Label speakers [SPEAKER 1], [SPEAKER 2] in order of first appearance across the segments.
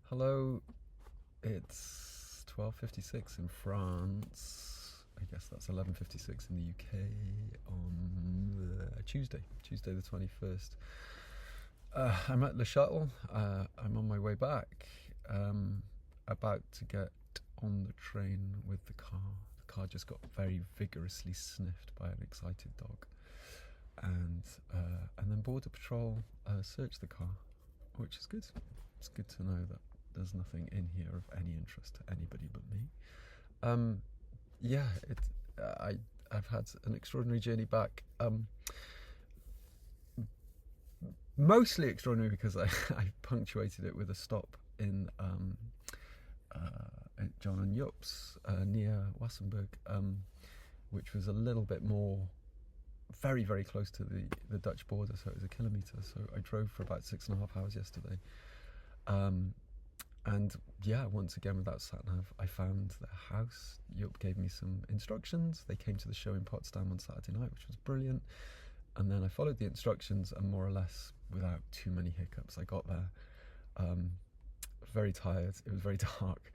[SPEAKER 1] Hello, it's 12:56 in France. I guess that's 11:56 in the UK on Tuesday the 21st. I'm at Le Shuttle. I'm on my way back. About to get on the train with the car. The car just got very vigorously sniffed by an excited dog, and then Border Patrol searched the car, which is good. It's good to know that there's nothing in here of any interest to anybody but me. I've had an extraordinary journey back. Mostly extraordinary because I punctuated it with a stop in John and Jup's near Wassenberg, which was a little bit more, very, very close to the Dutch border, so it was a kilometre. So I drove for about 6.5 hours yesterday. And yeah, once again without sat-nav, I found the house. Jupp gave me some instructions. They came to the show in Potsdam on Saturday night, which was brilliant. And then I followed the instructions, and more or less without too many hiccups, I got there. Very tired. It was very dark,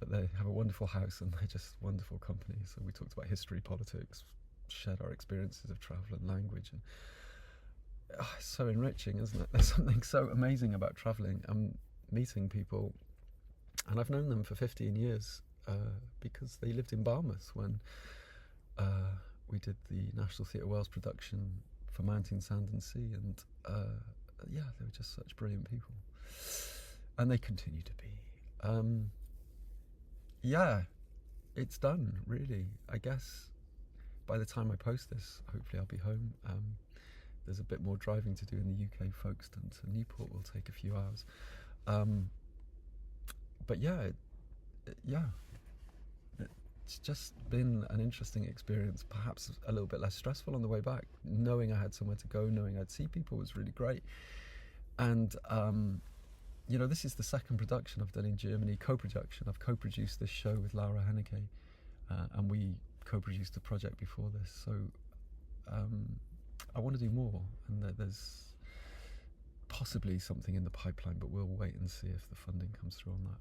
[SPEAKER 1] but they have a wonderful house and they're just wonderful company. So we talked about history, politics, shared our experiences of travel and language, and it's so enriching, isn't it? There's something so amazing about traveling and meeting people. And I've known them for 15 years because they lived in Barmouth when we did the National Theatre Wales production for Mountain, Sand and Sea, and they were just such brilliant people, and they continue to be. It's done, really. I guess by the time I post this, hopefully I'll be home. There's a bit more driving to do in the UK. Folkestone to Newport will take a few hours. But it's just been an interesting experience, perhaps a little bit less stressful on the way back. Knowing I had somewhere to go, knowing I'd see people was really great. And, this is the second production I've done in Germany, co-production. I've co-produced this show with Laura Henneke, and we co-produced a project before this. So I want to do more, and there's possibly something in the pipeline, but we'll wait and see if the funding comes through on that.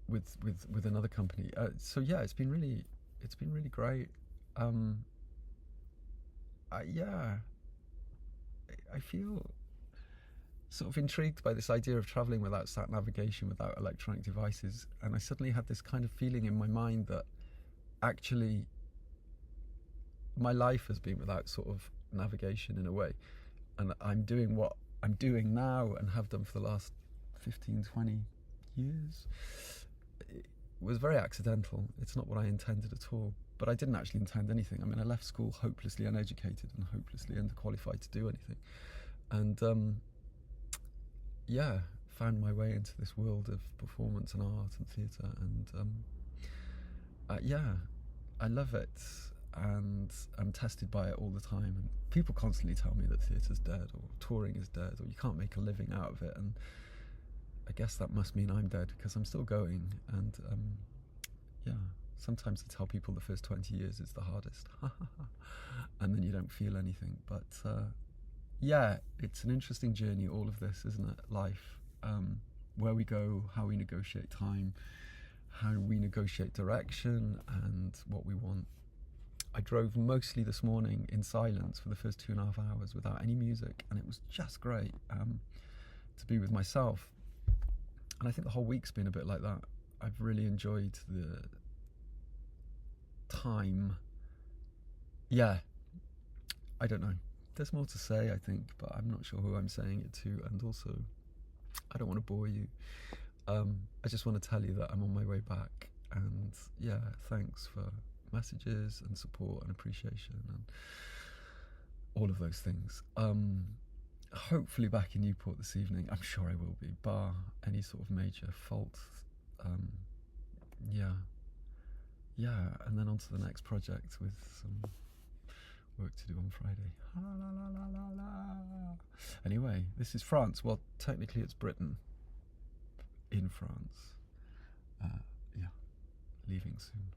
[SPEAKER 1] With another company. It's been really great. I feel sort of intrigued by this idea of traveling without sat navigation, without electronic devices, and I suddenly had this kind of feeling in my mind that actually my life has been without sort of navigation in a way, and I'm doing what I'm doing now and have done for the last 15-20 years. It was very accidental. It's not what I intended at all, but I didn't actually intend anything. I mean, I left school hopelessly uneducated and hopelessly underqualified to do anything, and found my way into this world of performance and art and theatre, and I love it, and I'm tested by it all the time, and people constantly tell me that theatre's dead, or touring is dead, or you can't make a living out of it, and I guess that must mean I'm dead, because I'm still going. And sometimes I tell people the first 20 years is the hardest and then you don't feel anything, but it's an interesting journey, all of this, isn't it? Life, where we go, how we negotiate time, how we negotiate direction, and what we want. I drove mostly this morning in silence for the first 2.5 hours without any music, and it was just great to be with myself. And I think the whole week's been a bit like that. I've really enjoyed the time. I don't know. There's more to say, I think, but I'm not sure who I'm saying it to, and also I don't want to bore you. I just want to tell you that I'm on my way back, and thanks for messages and support and appreciation and all of those things. Hopefully back in Newport this evening. I'm sure I will be, bar any sort of major fault. And then on to the next project with some work to do on Friday. Anyway, this is France. Well, technically it's Britain in France. Leaving soon.